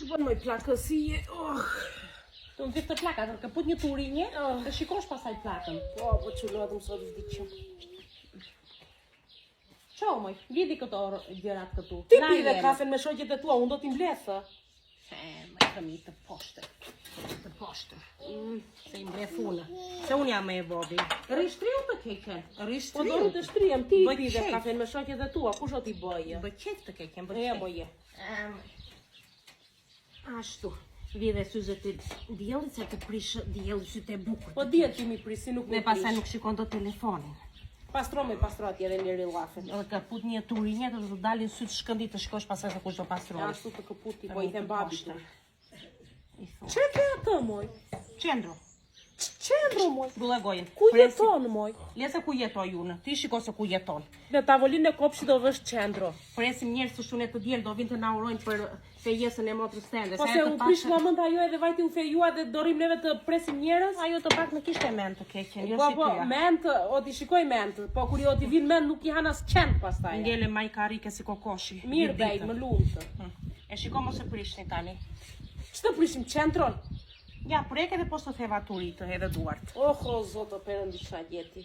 Që bën moj plakësie? Tu më vit të plaka, ka put një turinje, të shikosh pasaj plakën. Po që luatëm sot vdiqëm. Qo, moj, vidi këto gjërat këtu. Ti pi dhe kafen me shoqet e tua, unë do t'i mblethë. Moj, këmi të poshtër. Të poshtër. Se i mblethuna. Se unë jam e vodi. Rishtriu të keken. Rishtriu. Po do të shtrijem, ti pi dhe kafen me shoqet e tua, kush o t'i bëje? Bëqet të keken, E, moje. Ashtu. Vide syzet e djelit, se të prishë djelit sytë e bukur. Po djetë kimi prisi, nuk me pasaj nuk shikon do telefonin. Pastro me pastro atje dhe njëri lafën. Edhe ka put një turinje të të dalin sytë shkëndit të shikosh pasaj se kush do pastroni. Ashtu të këputi, po i them babit. Që Që ke atë, moj? Qendro. Qendro, moj? Bulla gojën. Ku jeton, moj? Lese ku jetoj unë, ti shiko se ku jeton. Në tavolinë e kopshit do vësh qendro. Presim njerëz të shunet të diel do vinë të na urojnë për fejesën e motrës tende. Po se u prish moment ajo edhe vajti u fejua dhe dorim neve të presim njerëz? Ajo të pak në kishte mend të keqen, jo si Po, tyja. ment, o ti shikoj ment, po kur jo ti vin ment nuk i hanas qend pastaj. Ngele maj karike si kokoshi. Mirë bejt, më lumtë. E shiko mos e prishni tani. Që të prishim qendron? Ja, preke dhe posto theva turitë edhe duart. Oh, o zoto perëndisha gjeti.